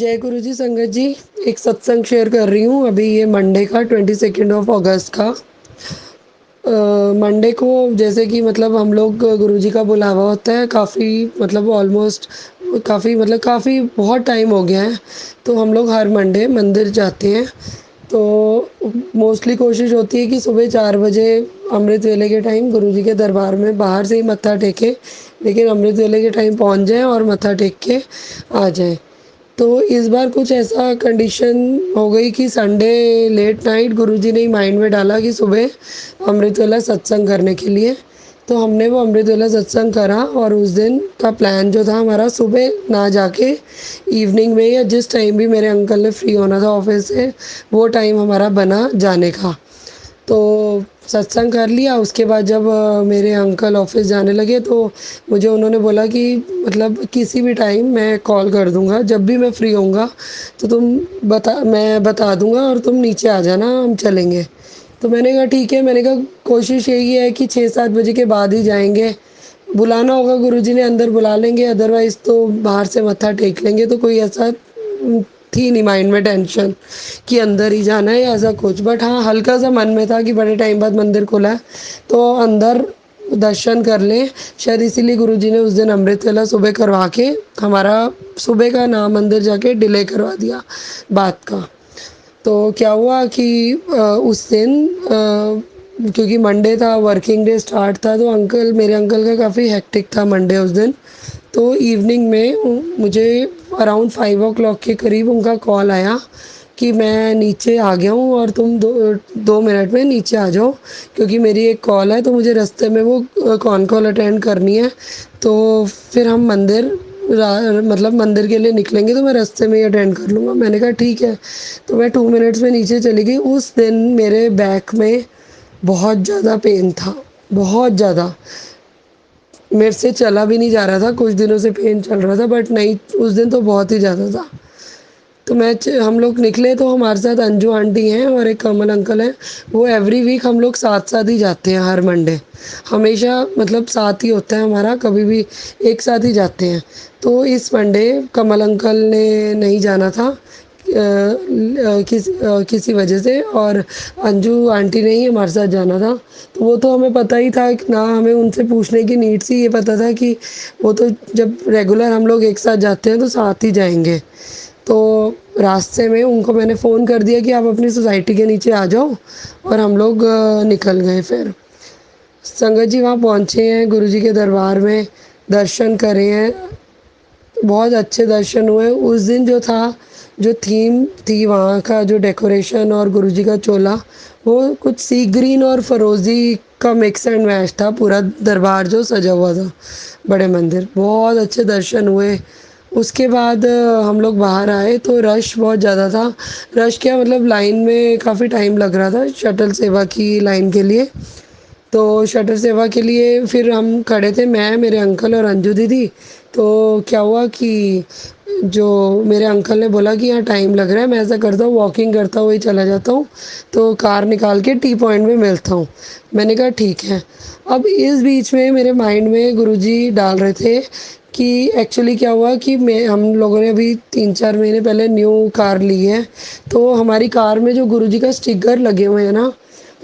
जय गुरु जी संगत जी। एक सत्संग शेयर कर रही हूँ अभी ये मंडे का 22 अगस्त का। मंडे को जैसे कि मतलब हम लोग गुरु जी का बुलावा होता है काफ़ी मतलब ऑलमोस्ट काफ़ी बहुत टाइम हो गया है। तो हम लोग हर मंडे मंदिर जाते हैं। तो मोस्टली कोशिश होती है कि सुबह 4 बजे अमृत वेले के टाइम गुरु जी के दरबार में बाहर से ही मत्था टेके, लेकिन अमृत वेले के टाइम पहुंच जाएं और मत्था टेक के आ जाएं। तो इस बार कुछ ऐसा कंडीशन हो गई कि संडे लेट नाइट गुरुजी ने ही माइंड में डाला कि सुबह अमृतवेला सत्संग करने के लिए। तो हमने वो अमृतवेला सत्संग करा और उस दिन का प्लान जो था हमारा सुबह ना जाके इवनिंग में या जिस टाइम भी मेरे अंकल ने फ्री होना था ऑफिस से वो टाइम हमारा बना जाने का। तो सत्संग कर लिया। उसके बाद जब मेरे अंकल ऑफिस जाने लगे तो मुझे उन्होंने बोला कि मतलब किसी भी टाइम मैं कॉल कर दूंगा, जब भी मैं फ्री होऊंगा तो मैं बता दूंगा और तुम नीचे आ जाना, हम चलेंगे। तो मैंने कहा ठीक है। मैंने कहा कोशिश यही है कि 6-7 बजे के बाद ही जाएंगे। बुलाना होगा गुरुजी ने अंदर बुला लेंगे, अदरवाइज़ तो बाहर से मत्था टेक लेंगे। तो कोई ऐसा थी नहीं माइंड में टेंशन कि अंदर ही जाना है या ऐसा कुछ। बट हाँ, हल्का सा मन में था कि बड़े टाइम बाद मंदिर खुला है तो अंदर दर्शन कर लें। शायद इसीलिए गुरुजी ने उस दिन अमृत वेला सुबह करवा के हमारा सुबह का नाम मंदिर जाके डिले करवा दिया बात का। तो क्या हुआ कि उस दिन क्योंकि मंडे था, वर्किंग डे स्टार्ट था, तो मेरे अंकल का काफ़ी हेक्टिक था मंडे उस दिन। तो इवनिंग में मुझे अराउंड 5 o'clock के करीब उनका कॉल आया कि मैं नीचे आ गया हूँ और तुम 2 मिनट में नीचे आ जाओ, क्योंकि मेरी एक कॉल है तो मुझे रास्ते में वो कॉन कॉल अटेंड करनी है। तो फिर हम मतलब मंदिर के लिए निकलेंगे तो मैं रास्ते में ही अटेंड कर लूँगा। मैंने कहा ठीक है। तो मैं 2 मिनट्स में नीचे चली गई। उस दिन मेरे बैक में बहुत ज़्यादा पेन था, बहुत ज़्यादा। मेरे से चला भी नहीं जा रहा था, कुछ दिनों से पेन चल रहा था बट नहीं, उस दिन तो बहुत ही ज़्यादा था। तो हम लोग निकले तो हमारे साथ अंजू आंटी हैं और एक कमल अंकल हैं। वो एवरी वीक हम लोग साथ साथ ही जाते हैं, हर मंडे हमेशा मतलब साथ ही होता है हमारा, कभी भी एक साथ ही जाते हैं। तो इस मंडे कमल अंकल ने नहीं जाना था किसी वजह से, और अंजू आंटी ने ही हमारे साथ जाना था। तो वो तो हमें पता ही था कि ना, हमें उनसे पूछने की नीड सी, ये पता था कि वो तो जब रेगुलर हम लोग एक साथ जाते हैं तो साथ ही जाएंगे। तो रास्ते में उनको मैंने फ़ोन कर दिया कि आप अपनी सोसाइटी के नीचे आ जाओ, और हम लोग निकल गए। फिर संगत जी वहाँ पहुँचे हैं, गुरुजी के दरबार में दर्शन करे हैं, बहुत अच्छे दर्शन हुए। उस दिन जो था, जो थीम थी वहाँ का, जो डेकोरेशन और गुरुजी का चोला, वो कुछ सी ग्रीन और फरोज़ी का मिक्स एंड मैच था। पूरा दरबार जो सजा हुआ था, बड़े मंदिर, बहुत अच्छे दर्शन हुए। उसके बाद हम लोग बाहर आए तो रश बहुत ज़्यादा था। रश क्या मतलब, लाइन में काफ़ी टाइम लग रहा था शटल सेवा की लाइन के लिए। तो शटर सेवा के लिए फिर हम खड़े थे, मैं, मेरे अंकल और अंजू दीदी। तो क्या हुआ कि जो मेरे अंकल ने बोला कि यहाँ टाइम लग रहा है, मैं ऐसा करता हूँ वॉकिंग करता हुआ ही चला जाता हूँ, तो कार निकाल के टी पॉइंट में मिलता हूँ। मैंने कहा ठीक है। अब इस बीच में मेरे माइंड में गुरुजी डाल रहे थे कि एक्चुअली क्या हुआ कि मैं हम लोगों ने अभी 3-4 महीने पहले न्यू कार ली है। तो हमारी कार में जो गुरुजी का स्टिकर लगे हुए हैं ना,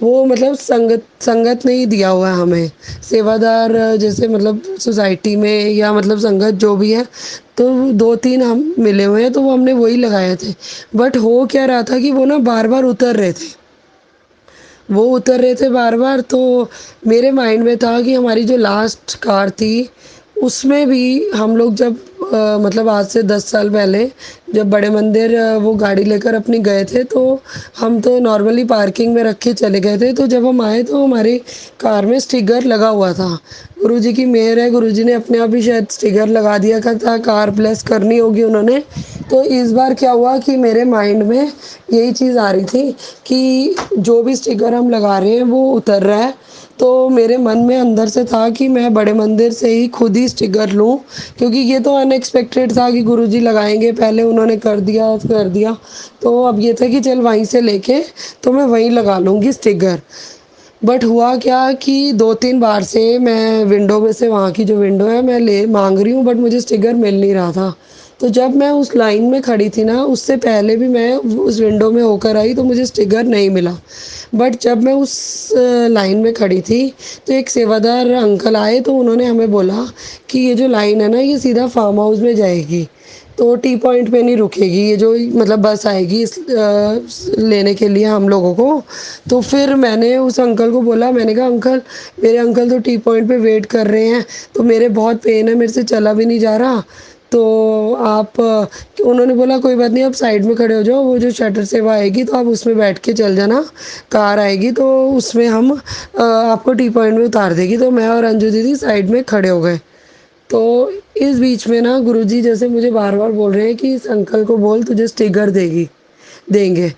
वो मतलब संगत संगत ने ही दिया हुआ है हमें। सेवादार जैसे मतलब सोसाइटी में या मतलब संगत जो भी है, तो 2-3 हम मिले हुए हैं तो वो हमने वही लगाए थे। बट हो क्या रहा था कि वो ना बार बार उतर रहे थे, वो उतर रहे थे बार बार। तो मेरे माइंड में था कि हमारी जो लास्ट कार थी उसमें भी हम लोग जब मतलब आज से 10 साल पहले जब बड़े मंदिर वो गाड़ी लेकर अपनी गए थे, तो हम तो नॉर्मली पार्किंग में रख के चले गए थे। तो जब हम आए तो हमारी कार में स्टिकर लगा हुआ था। गुरुजी की मेहर है, गुरुजी ने अपने आप ही शायद स्टिकर लगा दिया था, कार प्लस करनी होगी उन्होंने। तो इस बार क्या हुआ कि मेरे माइंड में यही चीज़ आ रही थी कि जो भी स्टिकर हम लगा रहे हैं वो उतर रहा है। तो मेरे मन में अंदर से था कि मैं बड़े मंदिर से ही खुद ही स्टिकर लूँ, क्योंकि ये तो अनएक्सपेक्टेड था कि गुरुजी लगाएंगे, पहले उन्होंने कर दिया। तो अब ये था कि चल वहीं से लेके तो मैं वहीं लगा लूँगी स्टिकर। बट हुआ क्या कि 2-3 बार से मैं विंडो में से, वहाँ की जो विंडो है, मैं ले मांग रही हूँ बट मुझे स्टिकर मिल नहीं रहा था। तो जब मैं उस लाइन में खड़ी थी ना, उससे पहले भी मैं उस विंडो में होकर आई तो मुझे स्टिकर नहीं मिला। बट जब मैं उस लाइन में खड़ी थी तो एक सेवादार अंकल आए, तो उन्होंने हमें बोला कि ये जो लाइन है ना, ये सीधा फार्म हाउस में जाएगी, तो टी पॉइंट पे नहीं रुकेगी, ये जो मतलब बस आएगी लेने के लिए हम लोगों को। तो फिर मैंने उस अंकल को बोला, मैंने कहा अंकल, मेरे अंकल तो टी पॉइंट पे वेट कर रहे हैं, तो मेरे बहुत पेन है, मेरे से चला भी नहीं जा रहा, तो आप उन्होंने बोला कोई बात नहीं, आप साइड में खड़े हो जाओ, वो जो शटर सेवा आएगी तो आप उसमें बैठ के चल जाना, कार आएगी तो उसमें हम आपको टी पॉइंट में उतार देगी। तो मैं और अंजू दीदी साइड में खड़े हो गए। तो इस बीच में ना गुरुजी जैसे मुझे बार बार बोल रहे हैं कि इस अंकल को बोल, तुझे स्टिकर देंगे।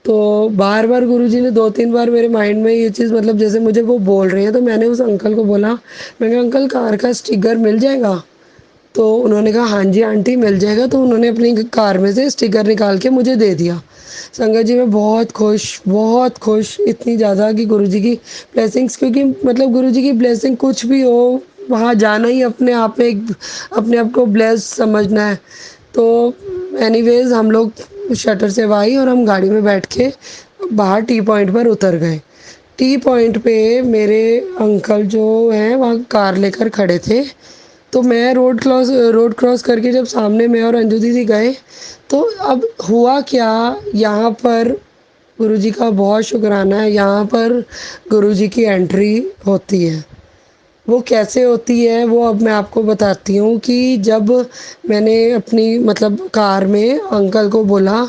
तो बार बार गुरुजी ने 2-3 बार मेरे माइंड में ये चीज़, मतलब जैसे मुझे वो बोल रहे हैं, तो मैंने उस अंकल को बोला, मैं कहा अंकल, कार का स्टिकर मिल जाएगा? तो उन्होंने कहा हाँ जी आंटी, मिल जाएगा। तो उन्होंने अपनी कार में से स्टिकर निकाल के मुझे दे दिया। संगत जी, मैं बहुत खुश, इतनी ज़्यादा कि गुरुजी की ब्लेसिंग्स, क्योंकि मतलब गुरुजी की ब्लेसिंग कुछ भी हो, वहाँ जाना ही अपने आप में एक, अपने आप को ब्लेस समझना है। तो एनीवेज हम लोग शटर से आई और हम गाड़ी में बैठ के बाहर टी पॉइंट पर उतर गए। टी पॉइंट पे मेरे अंकल जो हैं वहाँ कार लेकर खड़े थे। तो मैं रोड क्रॉस करके जब सामने मैं और अंजू दीदी गए, तो अब हुआ क्या, यहाँ पर गुरुजी का बहुत शुक्राना है, यहाँ पर गुरुजी की एंट्री होती है। वो कैसे होती है वो अब मैं आपको बताती हूँ कि जब मैंने अपनी मतलब कार में अंकल को बोला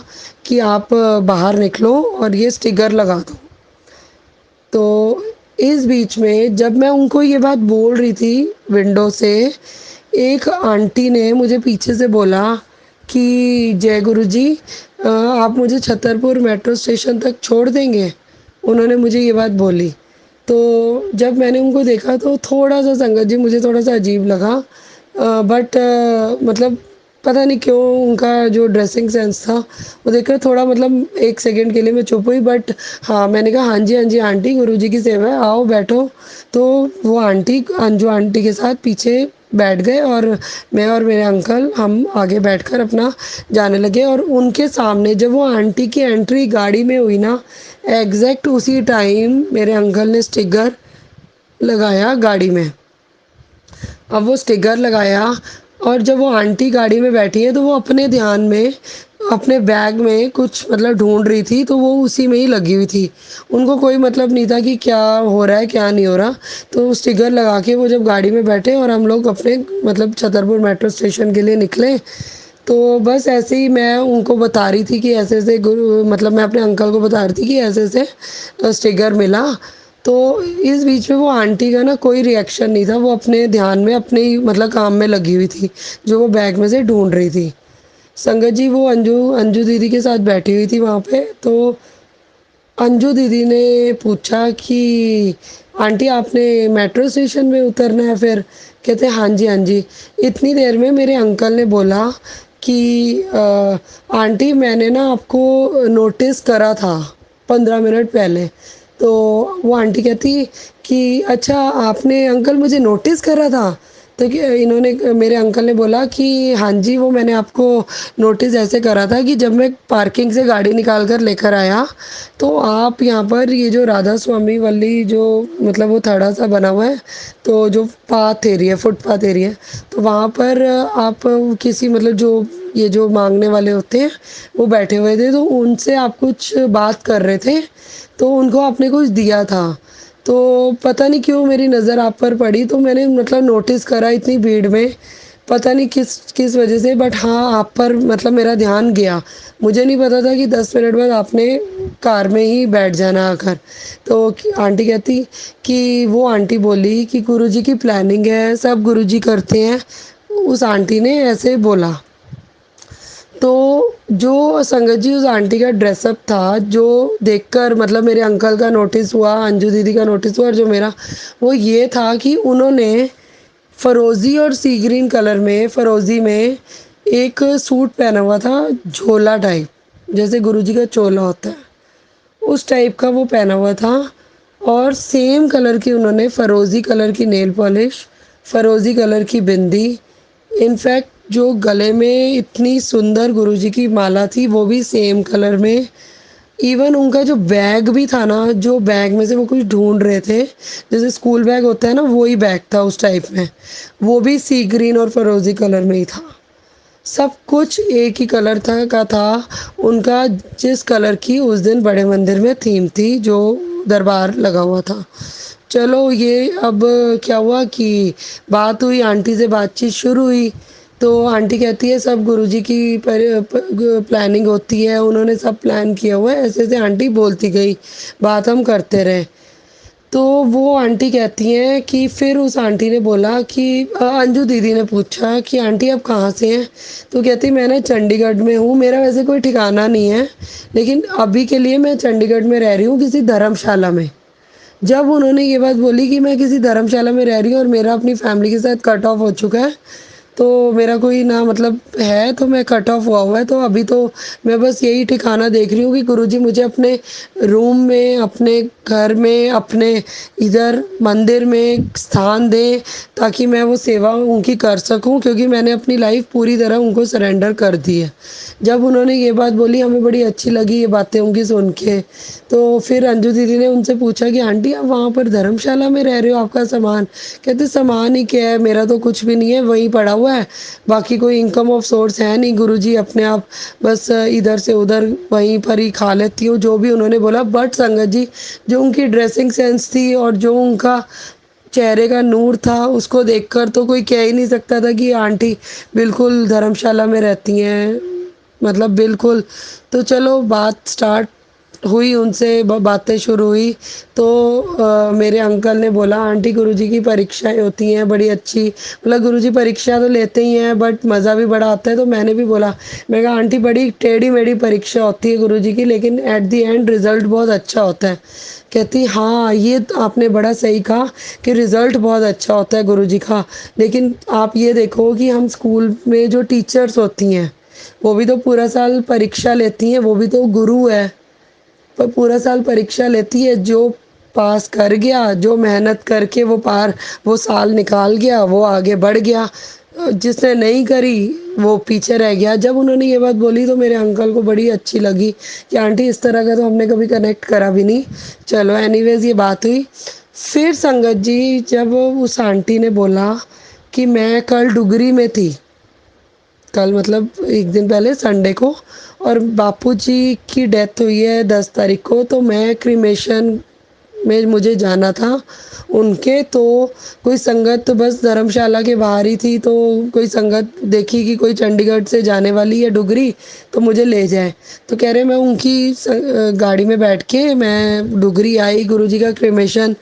कि आप बाहर निकलो और ये स्टिकर लगा दो, तो इस बीच में जब मैं उनको ये बात बोल रही थी विंडो से, एक आंटी ने मुझे पीछे से बोला कि जय गुरु जी, आप मुझे छतरपुर मेट्रो स्टेशन तक छोड़ देंगे? उन्होंने मुझे ये बात बोली। तो जब मैंने उनको देखा तो थोड़ा सा, संगत जी, मुझे थोड़ा सा अजीब लगा, बट मतलब पता नहीं क्यों उनका जो ड्रेसिंग सेंस था वो देखकर थोड़ा, मतलब 1 सेकंड के लिए मैं चुप हुई। बट हाँ, मैंने कहा हाँ जी आंटी, गुरुजी की सेवा है, आओ बैठो। तो वो आंटी, अंजू आंटी के साथ पीछे बैठ गए और मैं और मेरे अंकल हम आगे बैठकर अपना जाने लगे। और उनके सामने जब वो आंटी की एंट्री गाड़ी में हुई ना, एग्जैक्ट उसी टाइम मेरे अंकल ने स्टिकर लगाया गाड़ी में। अब वो स्टिकर लगाया और जब वो आंटी गाड़ी में बैठी है तो वो अपने ध्यान में अपने बैग में कुछ मतलब ढूंढ रही थी, तो वो उसी में ही लगी हुई थी। उनको कोई मतलब नहीं था कि क्या हो रहा है क्या नहीं हो रहा। तो स्टिकर लगा के वो जब गाड़ी में बैठे और हम लोग अपने मतलब छतरपुर मेट्रो स्टेशन के लिए निकले, तो बस ऐसे ही मैं उनको बता रही थी कि ऐसे ऐसे गुरु, मतलब मैं अपने अंकल को बता रही थी कि ऐसे ऐसे स्टिकर मिला। तो इस बीच में वो आंटी का ना कोई रिएक्शन नहीं था, वो अपने ध्यान में अपने ही मतलब काम में लगी हुई थी, जो वो बैग में से ढूंढ रही थी। संगत जी, वो अंजू अंजू दीदी के साथ बैठी हुई थी वहाँ पे। तो अंजू दीदी ने पूछा कि आंटी, आपने मेट्रो स्टेशन में उतरना है फिर? कहते हाँ जी हाँ जी। इतनी देर में मेरे अंकल ने बोला कि आंटी, मैंने ना आपको नोटिस करा था 15 मिनट पहले। तो वो आंटी कहती कि अच्छा, आपने अंकल मुझे नोटिस करा था? तो कि इन्होंने, मेरे अंकल ने बोला कि हाँ जी, वो मैंने आपको नोटिस ऐसे करा था कि जब मैं पार्किंग से गाड़ी निकाल कर लेकर आया, तो आप यहाँ पर ये जो राधा स्वामी वाली जो मतलब वो थड़ा सा बना हुआ है, तो जो पाथ एरिया, फुटपाथ एरिया, तो वहाँ पर आप किसी मतलब जो ये जो मांगने वाले होते हैं वो बैठे हुए थे, तो उनसे आप कुछ बात कर रहे थे, तो उनको आपने कुछ दिया था। तो पता नहीं क्यों मेरी नज़र आप पर पड़ी, तो मैंने मतलब नोटिस करा इतनी भीड़ में, पता नहीं किस किस वजह से, बट हाँ, आप पर मतलब मेरा ध्यान गया। मुझे नहीं पता था कि 10 मिनट बाद आपने कार में ही बैठ जाना आकर। तो आंटी कहती कि वो आंटी बोली कि गुरुजी की प्लानिंग है, सब गुरुजी करते हैं, उस आंटी ने ऐसे बोला। तो जो संगत जी, उस आंटी का ड्रेसअप था जो देखकर मतलब मेरे अंकल का नोटिस हुआ, अंजू दीदी का नोटिस हुआ, और जो मेरा, वो ये था कि उन्होंने फ़िरोज़ी और सी ग्रीन कलर में, फ़िरोज़ी में एक सूट पहना हुआ था, झोला टाइप, जैसे गुरुजी का चोला होता है उस टाइप का वो पहना हुआ था। और सेम कलर की उन्होंने फ़िरोज़ी कलर की नेल पॉलिश, फ़िरोज़ी कलर की बिंदी, इनफैक्ट जो गले में इतनी सुंदर गुरुजी की माला थी, वो भी सेम कलर में। इवन उनका जो बैग भी था ना, जो बैग में से वो कुछ ढूँढ रहे थे, जैसे स्कूल बैग होता है ना, वो ही बैग था उस टाइप में। वो भी सी ग्रीन और फिरोज़ी कलर में ही था। सब कुछ एक ही कलर था उनका, जिस कलर की उस दिन बड़े मंदिर में थीम थी, जो दरबार लगा हुआ था। चलो ये अब क्या हुआ कि बात हुई, आंटी से बातचीत शुरू हुई। तो आंटी कहती है सब गुरुजी की प्लानिंग होती है, उन्होंने सब प्लान किया हुआ है, ऐसे ऐसे आंटी बोलती गई, बात हम करते रहे। तो वो आंटी कहती हैं कि फिर उस आंटी ने बोला कि अंजू दीदी ने पूछा कि आंटी आप कहाँ से हैं? तो कहती मैं ना चंडीगढ़ में हूँ, मेरा वैसे कोई ठिकाना नहीं है, लेकिन अभी के लिए मैं चंडीगढ़ में रह रही हूँ किसी धर्मशाला में। जब उन्होंने ये बात बोली कि मैं किसी धर्मशाला में रह रही हूँ और मेरा अपनी फैमिली के साथ कट ऑफ हो चुका है, तो मेरा कोई ना मतलब है, तो मैं कट ऑफ हुआ है, तो अभी तो मैं बस यही ठिकाना देख रही हूँ कि गुरुजी मुझे अपने रूम में, अपने घर में, अपने इधर मंदिर में स्थान दें, ताकि मैं वो सेवा उनकी कर सकूँ, क्योंकि मैंने अपनी लाइफ पूरी तरह उनको सरेंडर कर दी है। जब उन्होंने ये बात बोली, हमें बड़ी अच्छी लगी ये बातें उनकी सुन के। तो फिर अंजू दीदी ने उनसे पूछा कि आंटी आप वहाँ पर धर्मशाला में रह रहे हो, आपका सामान? कहते सामान ही क्या है, मेरा तो कुछ भी नहीं है, वहीं पड़ा हुआ है, बाकी कोई इनकम ऑफ सोर्स है नहीं, गुरुजी अपने आप बस इधर से उधर वहीं पर ही खा लेती हूँ, जो भी उन्होंने बोला। बट संगत जी, जो उनकी ड्रेसिंग सेंस थी और जो उनका चेहरे का नूर था, उसको देखकर तो कोई कह ही नहीं सकता था कि आंटी बिल्कुल धर्मशाला में रहती हैं, मतलब बिल्कुल। तो चलो बात स्टार्ट हुई, उनसे बातें शुरू हुई। तो मेरे अंकल ने बोला आंटी गुरुजी की परीक्षाएं होती हैं बड़ी अच्छी, मतलब गुरुजी परीक्षा तो लेते ही हैं बट मज़ा भी बड़ा आता है। तो मैंने भी बोला, मैं कहा आंटी बड़ी टेढ़ी मेढ़ी परीक्षा होती है गुरुजी की, लेकिन एट द एंड रिज़ल्ट बहुत अच्छा होता है। कहती हाँ, ये तो आपने बड़ा सही कहा कि रिज़ल्ट बहुत अच्छा होता है गुरुजी का, लेकिन आप ये देखो कि हम स्कूल में जो टीचर्स होती हैं, वो भी तो पूरा साल परीक्षा लेती हैं, वो भी तो गुरु है, पर पूरा साल परीक्षा लेती है। जो पास कर गया, जो मेहनत करके वो साल निकाल गया, वो आगे बढ़ गया, जिसने नहीं करी वो पीछे रह गया। जब उन्होंने ये बात बोली तो मेरे अंकल को बड़ी अच्छी लगी कि आंटी इस तरह का तो हमने कभी कनेक्ट करा भी नहीं। चलो एनीवेज ये बात हुई। फिर संगत जी, जब उस आंटी ने बोला कि मैं कल डुगरी में थी, कल मतलब एक दिन पहले संडे को, और बापूजी की डेथ हुई है 10 तारीख को, तो मैं क्रीमेशन में मुझे जाना था उनके। तो कोई संगत बस धर्मशाला के बाहर ही थी, तो कोई संगत देखी कि कोई चंडीगढ़ से जाने वाली है डुगरी, तो मुझे ले जाए। तो कह रहे मैं उनकी गाड़ी में बैठ के मैं डुगरी आई। गुरुजी का क्रीमेशन,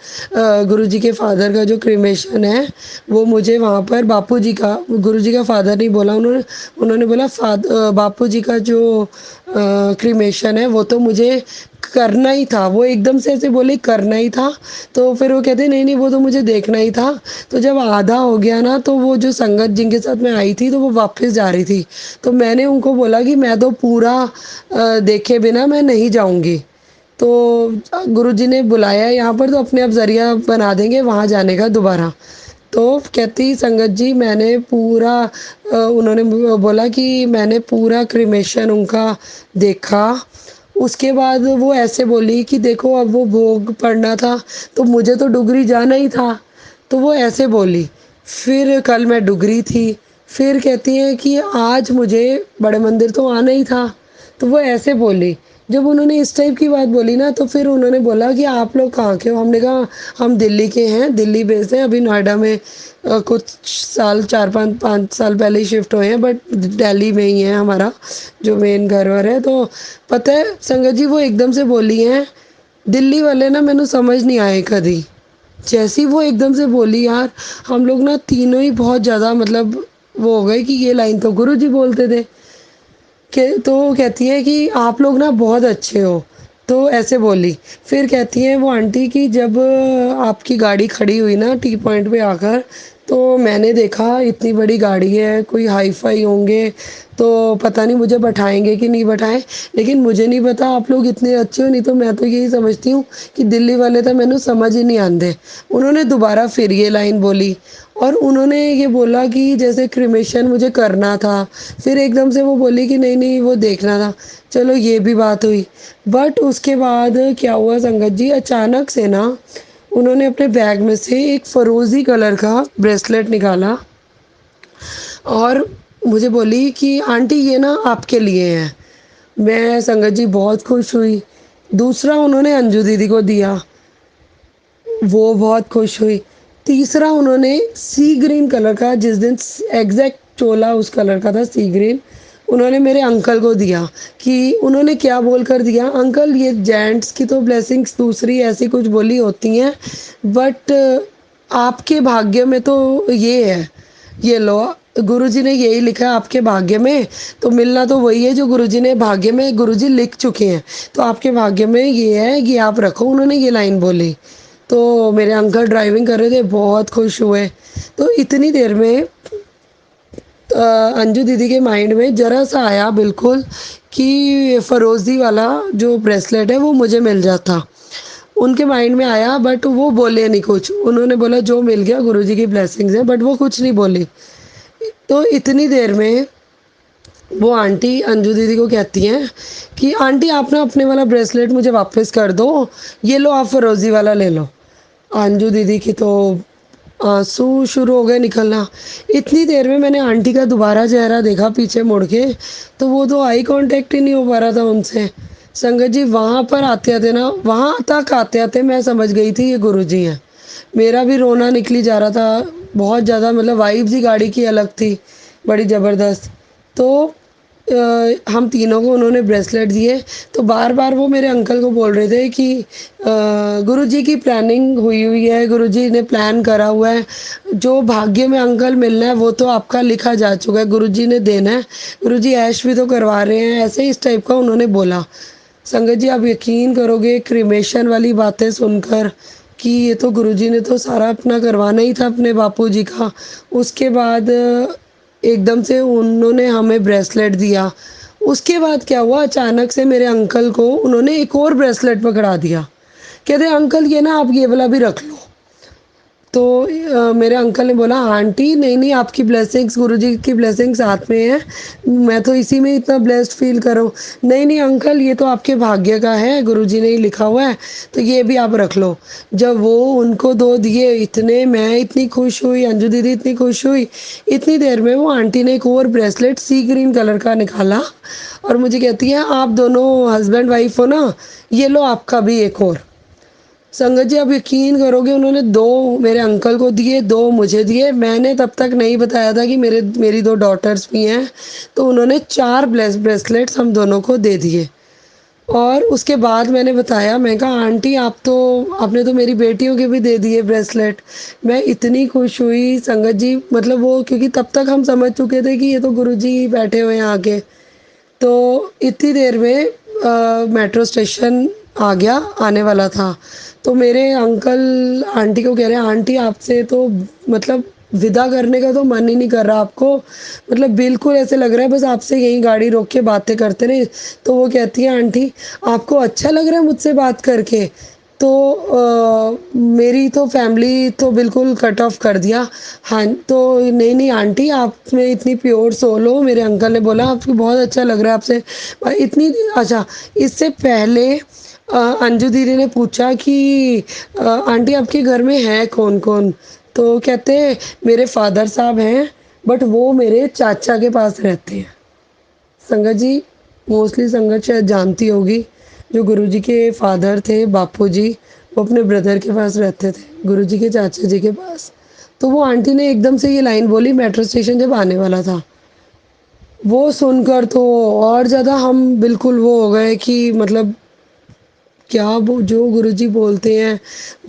गुरुजी के फादर का जो क्रीमेशन है, वो मुझे वहाँ पर बापूजी का, गुरुजी का फादर नहीं बोला उन्होंने, उन्होंने बोला बापूजी का जो क्रीमेशन है वो तो मुझे करना ही था। वो एकदम से ऐसे बोले करना ही था, तो फिर वो कहते नहीं नहीं वो तो मुझे देखना ही था। तो जब आधा हो गया ना, तो वो जो संगत जिनके साथ मैं आई थी, तो वो वापस जा रही थी। तो मैंने उनको बोला कि मैं तो पूरा देखे बिना मैं नहीं जाऊंगी। तो गुरुजी ने बुलाया है यहाँ पर, तो अपने आप ज़रिया बना देंगे वहाँ जाने का दोबारा। तो कहती संगत जी मैंने पूरा उन्होंने बोला कि मैंने पूरा क्रीमेशन उनका देखा। उसके बाद वो ऐसे बोली कि देखो अब वो भोग पड़ना था, तो मुझे तो डुगरी जाना ही था, तो वो ऐसे बोली। फिर कल मैं डुगरी थी। फिर कहती हैं कि आज मुझे बड़े मंदिर तो आना ही था, तो वो ऐसे बोली। जब उन्होंने इस टाइप की बात बोली ना, तो फिर उन्होंने बोला कि आप लोग कहाँ के हो? हमने कहा हम दिल्ली के हैं, दिल्ली बेस्ड हैं, अभी नोएडा में कुछ साल 4-5 साल पहले ही शिफ्ट हुए हैं, बट दिल्ली में ही है हमारा जो मेन घर वर है। तो पता है संगत जी, वो एकदम से बोली हैं, दिल्ली वाले ना मैंने समझ नहीं आए कभी। जैसी वो एकदम से बोली यार, हम लोग ना तीनों ही बहुत ज़्यादा मतलब वो हो गए कि ये लाइन तो गुरुजी बोलते थे। के तो कहती है कि आप लोग ना बहुत अच्छे हो, तो ऐसे बोली। फिर कहती है वो आंटी कि जब आपकी गाड़ी खड़ी हुई ना टी पॉइंट पे आकर, तो मैंने देखा इतनी बड़ी गाड़ी है, कोई हाई फाई होंगे, तो पता नहीं मुझे बैठाएँगे कि नहीं बैठाएँ, लेकिन मुझे नहीं पता आप लोग इतने अच्छे हो, नहीं तो मैं तो यही समझती हूँ कि दिल्ली वाले तो मैनू समझ ही नहीं आंदे। उन्होंने दोबारा फिर ये लाइन बोली और उन्होंने ये बोला कि जैसे क्रिमेशन मुझे करना था, फिर एकदम से वो बोली कि नहीं-नहीं वो देखना था। चलो ये भी बात हुई। बट उसके बाद क्या हुआ संगत जी, अचानक से ना उन्होंने अपने बैग में से एक फ़िरोज़ी कलर का ब्रेसलेट निकाला और मुझे बोली कि आंटी ये ना आपके लिए है। मैं संगत जी बहुत खुश हुई। दूसरा उन्होंने अंजू दीदी को दिया, वो बहुत खुश हुई। तीसरा उन्होंने सी ग्रीन कलर का, जिस दिन एग्ज़ैक्ट चोला उस कलर का था सी ग्रीन, उन्होंने मेरे अंकल को दिया कि उन्होंने क्या बोलकर दिया, अंकल ये जेंट्स की तो ब्लेसिंग्स दूसरी ऐसी कुछ बोली होती हैं, बट आपके भाग्य में तो ये है, ये लो गुरुजी ने यही लिखा है आपके भाग्य में, तो मिलना तो वही है जो गुरुजी ने भाग्य में गुरुजी लिख चुके हैं, तो आपके भाग्य में ये है कि आप रखो, उन्होंने ये लाइन बोली। तो मेरे अंकल ड्राइविंग कर रहे थे, बहुत खुश हुए। तो इतनी देर में अंजू दीदी के माइंड में ज़रा-सा आया बिल्कुल कि फ़िरोज़ी वाला जो ब्रेसलेट है वो मुझे मिल जाता। उनके माइंड में आया बट वो बोले नहीं कुछ। उन्होंने बोला जो मिल गया गुरुजी की ब्लेसिंग्स है, बट वो कुछ नहीं बोली। तो इतनी देर में वो आंटी अंजू दीदी को कहती हैं कि आंटी आप ना अपने वाला ब्रेसलेट मुझे वापस कर दो, ये लो आप फ़िरोज़ी वाला ले लो। अंजू दीदी की तो आँसू शुरू हो गए निकलना। इतनी देर में मैंने आंटी का दोबारा चेहरा देखा पीछे मुड़ के, तो वो तो आई कॉन्टैक्ट ही नहीं हो पा रहा था उनसे। संगत जी वहाँ पर आते-आते ना, वहाँ तक आते-आते मैं समझ गई थी ये गुरुजी हैं। मेरा भी रोना निकली जा रहा था, बहुत ज़्यादा, मतलब वाइब्स ही गाड़ी की अलग थी, बड़ी ज़बरदस्त। तो हम तीनों को उन्होंने ब्रेसलेट दिए, तो बार-बार वो मेरे अंकल को बोल रहे थे कि गुरुजी की प्लानिंग हुई है, गुरुजी ने प्लान करा हुआ है, जो भाग्य में अंकल मिलना है वो तो आपका लिखा जा चुका है, गुरुजी ने देना है, गुरुजी ऐश भी तो करवा रहे हैं, ऐसे इस टाइप का उन्होंने बोला। संगत जी आप यकीन करोगे क्रीमेशन वाली बातें सुनकर कि ये तो गुरुजी ने तो सारा अपना करवाना ही था अपने बापूजी का। उसके बाद एकदम से उन्होंने हमें ब्रेसलेट दिया। उसके बाद क्या हुआ, अचानक से मेरे अंकल को उन्होंने एक और ब्रेसलेट पकड़ा दिया। कहते अंकल ये ना आप ये वाला भी रख लो। तो मेरे अंकल ने बोला आंटी नहीं-नहीं आपकी ब्लेसिंग्स, गुरुजी की ब्लेसिंग्स साथ में है, मैं तो इसी में इतना ब्लेस्ड फ़ील कर रहा हूँ। नहीं-नहीं अंकल ये तो आपके भाग्य का है, गुरुजी ने ही लिखा हुआ है, तो ये भी आप रख लो। जब वो उनको 2 दिए, इतने मैं इतनी खुश हुई, अंजू दीदी इतनी खुश हुई, इतनी देर में वो आंटी ने एक और ब्रेसलेट सी ग्रीन कलर का निकाला और मुझे कहती है आप दोनों हस्बैंड वाइफ हो ना, ये लो आपका भी एक और। संगत जी आप यकीन करोगे उन्होंने 2 मेरे अंकल को दिए, 2 मुझे दिए। मैंने तब तक नहीं बताया था कि मेरी 2 डॉटर्स भी हैं, तो उन्होंने 4 ब्रेसलेट्स हम दोनों को दे दिए। और उसके बाद मैंने बताया, मैं कहा आंटी आपने तो मेरी बेटियों के भी दे दिए ब्रेसलेट। मैं इतनी खुश हुई संगत जी, मतलब वो क्योंकि तब तक हम समझ चुके थे कि ये तो गुरुजी ही बैठे हुए हैं आगे। तो इतनी देर में मेट्रो स्टेशन आ गया, आने वाला था। तो मेरे अंकल आंटी को कह रहे हैं आंटी आपसे तो मतलब विदा करने का तो मन ही नहीं कर रहा आपको, मतलब बिल्कुल ऐसे लग रहा है बस आपसे यहीं गाड़ी रोक के बातें करते रहे। तो वो कहती है आंटी आपको अच्छा लग रहा है मुझसे बात करके? तो मेरी तो फैमिली तो बिल्कुल कट ऑफ कर दिया। हाँ, तो नहीं आंटी आप में इतनी प्योर सोल हो, मेरे अंकल ने बोला आपको बहुत अच्छा लग रहा है आपसे इतनी। अच्छा, इससे पहले अंजू दीदी ने पूछा कि आंटी आपके घर में है कौन-कौन? तो कहते मेरे फादर साहब हैं, बट वो मेरे चाचा के पास रहते हैं। संगत जी मोस्टली संगत शायद जानती होगी, जो गुरुजी के फादर थे बापूजी, वो अपने ब्रदर के पास रहते थे, गुरुजी के चाचा जी के पास। तो वो आंटी ने एकदम से ये लाइन बोली मेट्रो स्टेशन जब आने वाला था। वो सुनकर तो और ज़्यादा हम बिल्कुल वो हो गए कि मतलब क्या वो जो गुरुजी बोलते हैं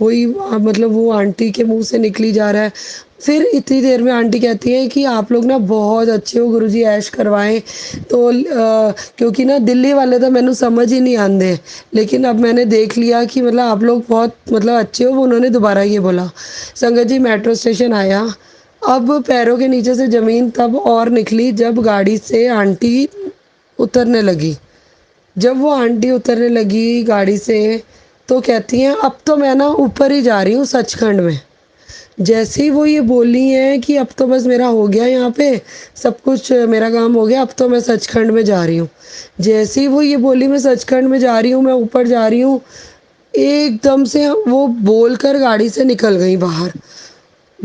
वही मतलब वो आंटी के मुँह से निकली जा रहा है। फिर इतनी देर में आंटी कहती हैं कि आप लोग ना बहुत अच्छे हो, गुरुजी ऐश करवाएँ। तो क्योंकि ना दिल्ली वाले तो मैनू समझ ही नहीं आंदे, लेकिन अब मैंने देख लिया कि मतलब आप लोग बहुत मतलब अच्छे हो, वो उन्होंने दोबारा ये बोला। संगत जी मेट्रो स्टेशन आया, अब पैरों के नीचे से ज़मीन तब और निकली जब गाड़ी से आंटी उतरने लगी। जब वो आंटी उतरने लगी गाड़ी से, तो कहती हैं अब तो मैं ना ऊपर ही जा रही हूँ सचखंड में। जैसे ही वो ये बोली हैं कि अब तो बस मेरा हो गया यहाँ पे, सब कुछ मेरा काम हो गया, अब तो मैं सचखंड में जा रही हूँ। जैसे ही वो ये बोली मैं सचखंड में जा रही हूँ, मैं ऊपर जा रही हूँ, एकदम से वो बोलकर गाड़ी से निकल गई बाहर।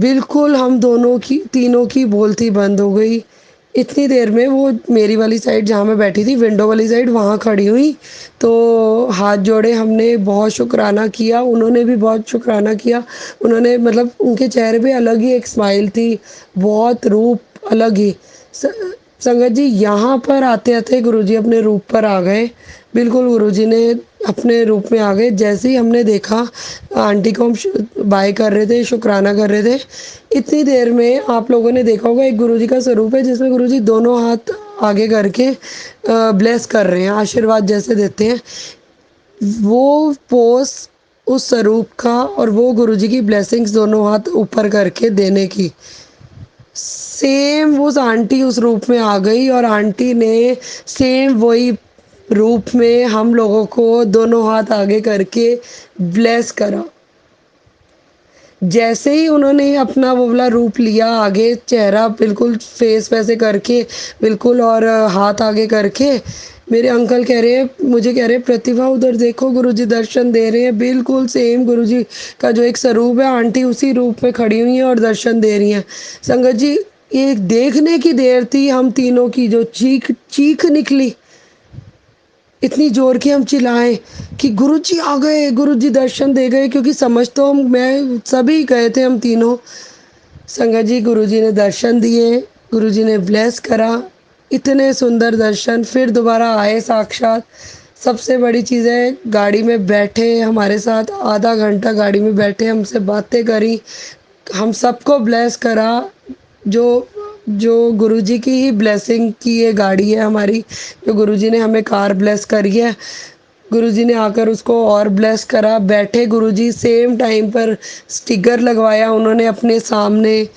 बिल्कुल हम दोनों की तीनों की बोलती बंद हो गई। इतनी देर में वो मेरी वाली साइड जहाँ मैं बैठी थी, विंडो वाली साइड, वहाँ खड़ी हुई। तो हाथ जोड़े हमने, बहुत शुक्राना किया, उन्होंने भी बहुत शुक्राना किया। उन्होंने मतलब उनके चेहरे पे अलग ही एक स्माइल थी, बहुत रूप अलग ही। स संगत जी, यहाँ पर आते-आते गुरुजी अपने रूप पर आ गए। बिल्कुल गुरुजी ने अपने रूप में आ गए। जैसे ही हमने देखा आंटी को, हम बाय कर रहे थे, शुक्राना कर रहे थे, इतनी देर में आप लोगों ने देखा होगा एक गुरुजी का स्वरूप है जिसमें गुरुजी दोनों हाथ आगे करके ब्लेस कर रहे हैं, आशीर्वाद जैसे देते हैं। वो पोज उस स्वरूप का, और वो गुरुजी की ब्लेसिंग्स दोनों हाथ ऊपर करके देने की, सेम उस आंटी उस रूप में आ गई, और आंटी ने सेम वही रूप में हम लोगों को दोनों हाथ आगे करके ब्लेस करा। जैसे ही उन्होंने अपना वो वाला रूप लिया आगे, चेहरा बिल्कुल फेस वैसे करके बिल्कुल, और हाथ आगे करके, मेरे अंकल कह रहे हैं, मुझे कह रहे हैं, प्रतिभा उधर देखो गुरुजी दर्शन दे रहे हैं। बिल्कुल सेम गुरुजी का जो एक स्वरूप है, आंटी उसी रूप में खड़ी हुई हैं और दर्शन दे रही हैं। संगत जी, ये देखने की देर थी, हम तीनों की जो चीख चीख निकली, इतनी ज़ोर की हम चिल्लाए कि गुरुजी आ गए, गुरुजी दर्शन दे गए, क्योंकि समझ तो मैं सभी गए थे, हम तीनों। संगत जी, गुरुजी ने दर्शन दिए, गुरुजी ने ब्लेस करा, इतने सुंदर दर्शन, फिर दोबारा आए साक्षात। सबसे बड़ी चीज़ है, गाड़ी में बैठे हमारे साथ, आधा घंटा गाड़ी में बैठे, हमसे बातें करी, हम सबको ब्लेस करा। जो जो गुरुजी की ही ब्लेसिंग की ये गाड़ी है हमारी, जो गुरुजी ने हमें कार ब्लेस करी है, गुरुजी ने आकर उसको और ब्लेस करा। बैठे गुरुजी सेम टाइम पर स्टिकर लगवाया उन्होंने अपने सामने।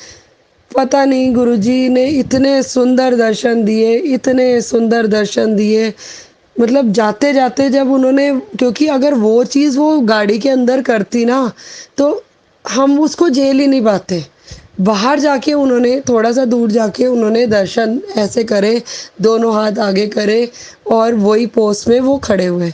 पता नहीं गुरुजी ने इतने सुंदर दर्शन दिए, इतने सुंदर दर्शन दिए। मतलब जाते-जाते जब उन्होंने, क्योंकि अगर वो चीज़ वो गाड़ी के अंदर करती ना, तो हम उसको झेल ही नहीं पाते। बाहर जाके उन्होंने, थोड़ा-सा दूर जाके उन्होंने दर्शन ऐसे करे, दोनों हाथ आगे करे, और वही पोज़ में वो खड़े हुए।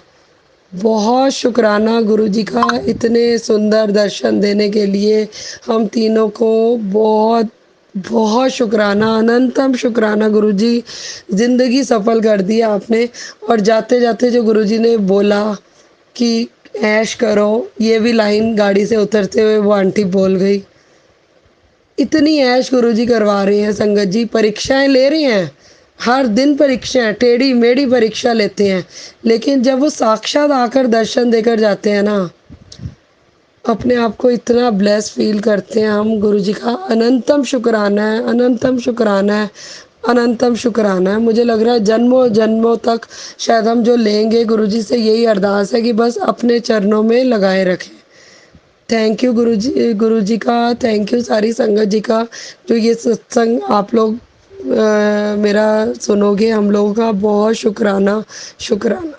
बहुत शुक्राना गुरुजी का इतने सुंदर दर्शन देने के लिए। हम तीनों को बहुत बहुत शुक्राना, अनंतम शुक्राना गुरुजी, ज़िंदगी सफल कर दी आपने। और जाते-जाते जो गुरुजी ने बोला कि ऐश करो, ये भी लाइन गाड़ी से उतरते हुए वो आंटी बोल गई। इतनी ऐश गुरुजी करवा रहे हैं संगत जी, परीक्षाएं ले रहे हैं, हर दिन परीक्षाएं, टेढ़ी मेढ़ी परीक्षा लेते हैं, लेकिन जब वो साक्षात आकर दर्शन देकर जाते हैं ना, अपने आप को इतना ब्लेस फील करते हैं हम। गुरुजी का अनंतम शुक्राना है, अनंतम शुक्राना है, अनंतम शुक्राना है। मुझे लग रहा है जन्मों जन्मों तक शायद हम जो लेंगे, गुरुजी से यही अरदास है कि बस अपने चरणों में लगाए रखें। थैंक यू गुरुजी, गुरुजी का थैंक यू, सारी संगत जी का, जो ये सत्संग आप लोग मेरा सुनोगे, हम लोगों का बहुत शुक्राना, शुक्राना।